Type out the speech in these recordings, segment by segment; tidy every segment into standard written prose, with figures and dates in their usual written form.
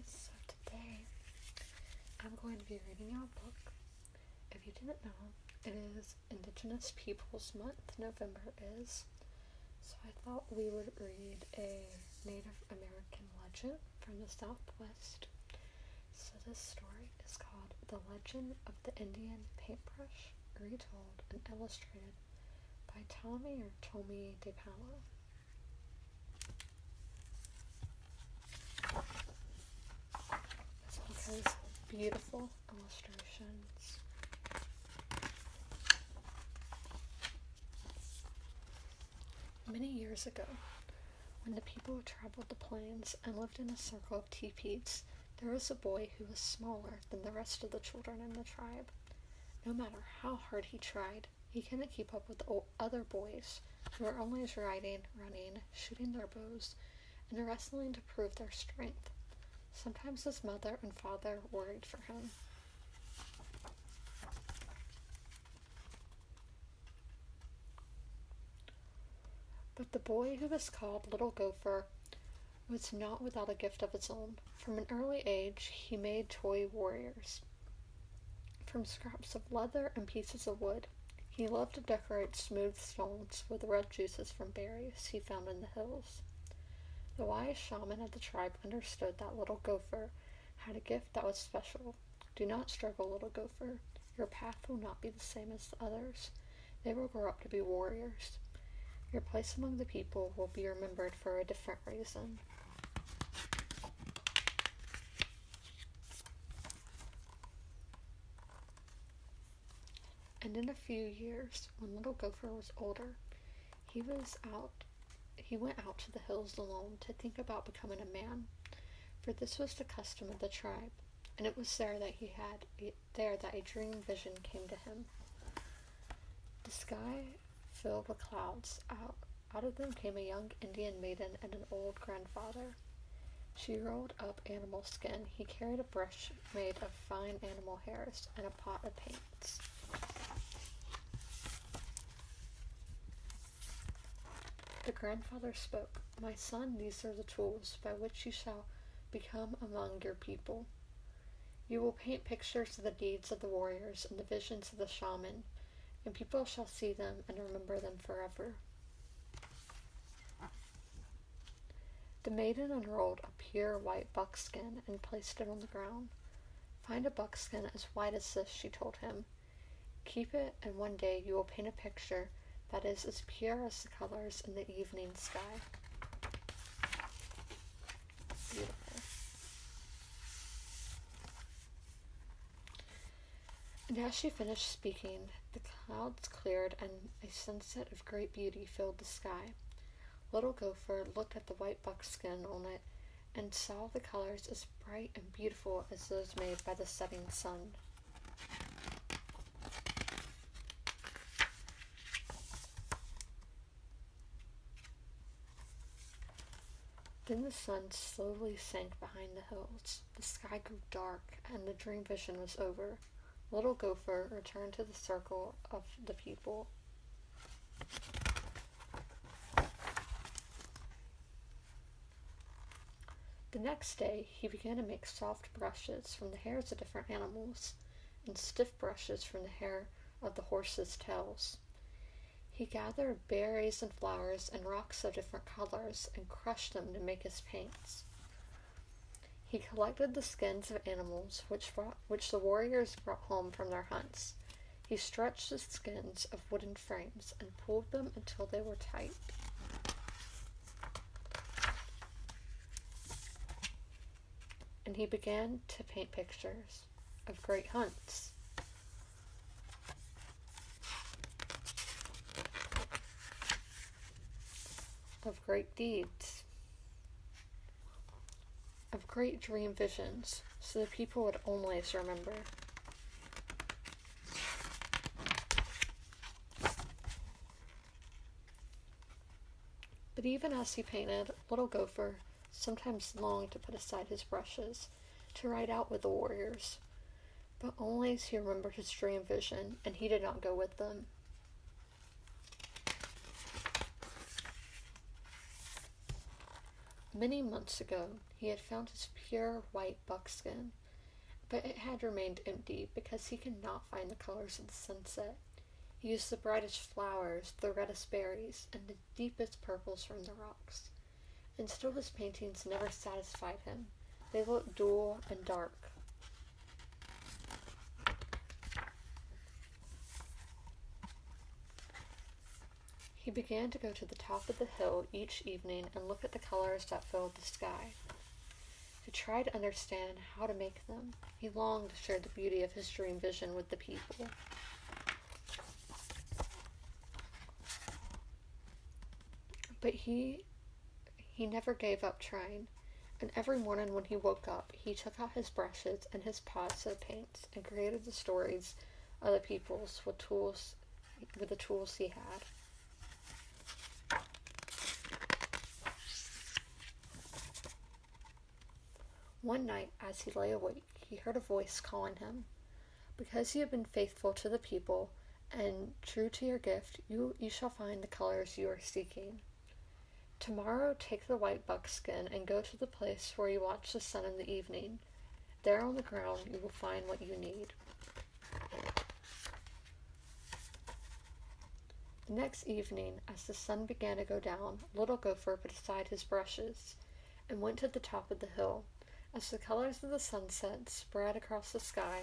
So today I'm going to be reading you a book. If you didn't know, it is Indigenous Peoples Month. November is. So I thought we would read a Native American legend from the Southwest. So this story is called The Legend of the Indian Paintbrush, retold and illustrated by Tommy DePaolo. This book has beautiful illustrations. Many years ago, when the people traveled the plains and lived in a circle of teepees, there was a boy who was smaller than the rest of the children in the tribe. No matter how hard he tried, he couldn't keep up with the other boys who were always riding, running, shooting their bows, and wrestling to prove their strength. Sometimes his mother and father worried for him. But the boy who was called Little Gopher was not without a gift of his own. From an early age, he made toy warriors. From scraps of leather and pieces of wood, he loved to decorate smooth stones with red juices from berries he found in the hills. The wise shaman of the tribe understood that Little Gopher had a gift that was special. Do not struggle, Little Gopher. Your path will not be the same as the others. They will grow up to be warriors. Your place among the people will be remembered for a different reason. And in a few years, when Little Gopher was older, he went out to the hills alone to think about becoming a man, for this was the custom of the tribe, and it was there that a dream vision came to him. The sky filled with clouds. Out of them came a young Indian maiden and an old grandfather. She rolled up animal skin. He carried a brush made of fine animal hairs and a pot of paints. The grandfather spoke. My son, these are the tools by which you shall become among your people. You will paint pictures of the deeds of the warriors and the visions of the shaman, and people shall see them and remember them forever. The maiden unrolled a pure white buckskin and placed it on the ground. Find a buckskin as white as this, she told him. Keep it, and one day you will paint a picture that is as pure as the colors in the evening sky. Beautiful. And as she finished speaking, the clouds cleared and a sunset of great beauty filled the sky. Little Gopher looked at the white buckskin on it and saw the colors as bright and beautiful as those made by the setting sun. Then the sun slowly sank behind the hills. The sky grew dark, and the dream vision was over. Little Gopher returned to the circle of the people. The next day, he began to make soft brushes from the hairs of different animals, and stiff brushes from the hair of the horses' tails. He gathered berries and flowers and rocks of different colors and crushed them to make his paints. He collected the skins of animals which the warriors brought home from their hunts. He stretched the skins of wooden frames and pulled them until they were tight. And he began to paint pictures of great hunts. Of great deeds, of great dream visions, so the people would always remember. But even as he painted, Little Gopher sometimes longed to put aside his brushes, to ride out with the warriors. But always he remembered his dream vision, and he did not go with them. Many months ago, he had found his pure white buckskin, but it had remained empty because he could not find the colors of the sunset. He used the brightest flowers, the reddest berries, and the deepest purples from the rocks. And still his paintings never satisfied him. They looked dull and dark. He began to go to the top of the hill each evening and look at the colors that filled the sky. To try to understand how to make them, he longed to share the beauty of his dream vision with the people. But he never gave up trying, and every morning when he woke up, he took out his brushes and his pots of paints and created the stories of the peoples with the tools he had. One night, as he lay awake, he heard a voice calling him. Because you have been faithful to the people and true to your gift, you shall find the colors you are seeking. Tomorrow take the white buckskin and go to the place where you watch the sun in the evening. There on the ground you will find what you need. The next evening, as the sun began to go down, Little Gopher put aside his brushes and went to the top of the hill. As the colors of the sunset spread across the sky,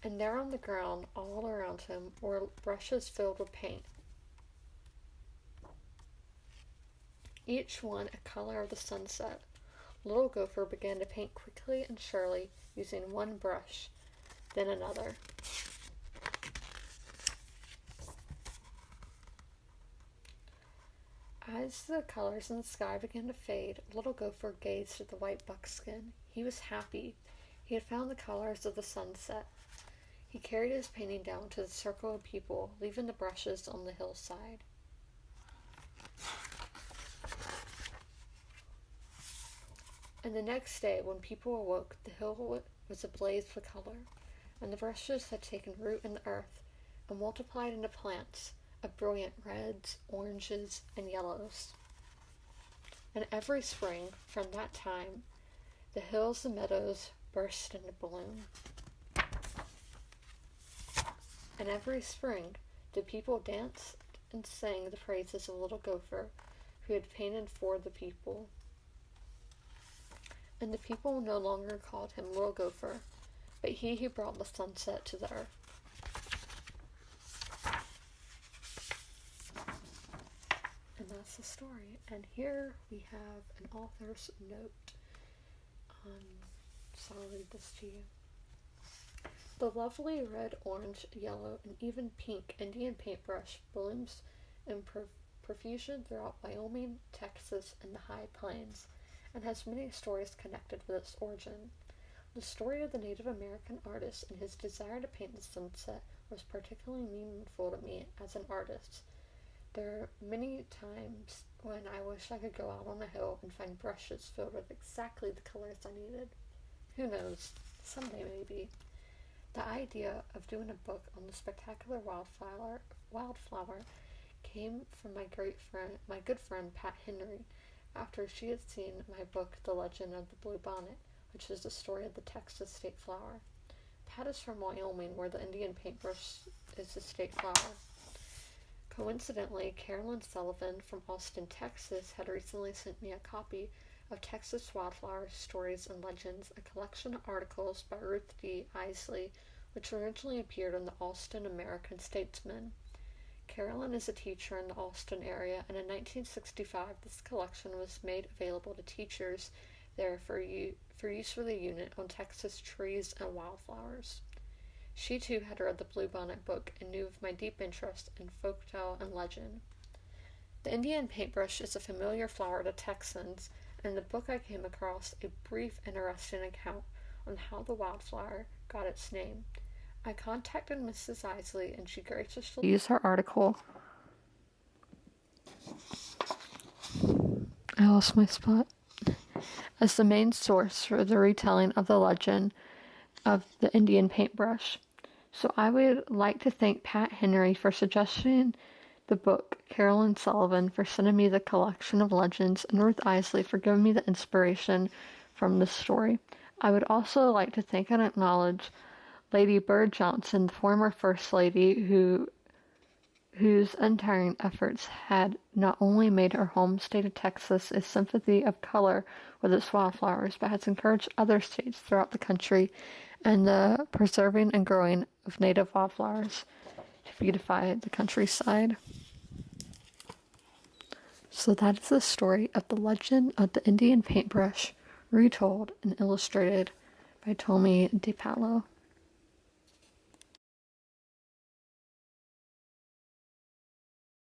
and there on the ground all around him were brushes filled with paint, each one a color of the sunset. Little Gopher began to paint quickly and surely, using one brush, then another. As the colors in the sky began to fade, Little Gopher gazed at the white buckskin. He was happy. He had found the colors of the sunset. He carried his painting down to the circle of people, leaving the brushes on the hillside. And the next day, when people awoke, the hill was ablaze with color, and the brushes had taken root in the earth and multiplied into plants of brilliant reds, oranges, and yellows. And every spring, from that time, the hills and meadows burst into bloom. And every spring, the people danced and sang the praises of Little Gopher, who had painted for the people. And the people no longer called him Little Gopher, but he who brought the sunset to the earth. And that's the story. And here we have an author's note. So I'll read this to you. The lovely red, orange, yellow, and even pink Indian paintbrush blooms in profusion throughout Wyoming, Texas, and the High Plains, and has many stories connected with its origin. The story of the Native American artist and his desire to paint the sunset was particularly meaningful to me as an artist. There are many times when I wish I could go out on a hill and find brushes filled with exactly the colors I needed. Who knows? Someday maybe. The idea of doing a book on the spectacular wildflower came from my good friend Pat Henry, after she had seen my book, The Legend of the Blue Bonnet, which is the story of the Texas state flower. Pat is from Wyoming, where the Indian paintbrush is the state flower. Coincidentally, Carolyn Sullivan from Austin, Texas, had recently sent me a copy of Texas Wildflower Stories and Legends, a collection of articles by Ruth D. Isley, which originally appeared in the Austin American Statesman. Carolyn is a teacher in the Austin area, and in 1965 this collection was made available to teachers there for use with a unit on Texas trees and wildflowers. She too had read the Bluebonnet book and knew of my deep interest in folktale and legend. The Indian paintbrush is a familiar flower to Texans, and in the book I came across a brief, interesting account on how the wildflower got its name. I contacted Mrs. Isley, and she graciously used her article. I lost my spot. As the main source for the retelling of the legend of the Indian paintbrush. So I would like to thank Pat Henry for suggesting the book, Carolyn Sullivan, for sending me the collection of legends, and Ruth Isley for giving me the inspiration from this story. I would also like to thank and acknowledge Lady Bird Johnson, the former First Lady, whose untiring efforts had not only made her home state of Texas a symphony of color with its wildflowers, but has encouraged other states throughout the country and the preserving and growing of native wildflowers to beautify the countryside. So that is the story of the legend of the Indian paintbrush, retold and illustrated by Tommy DePalo.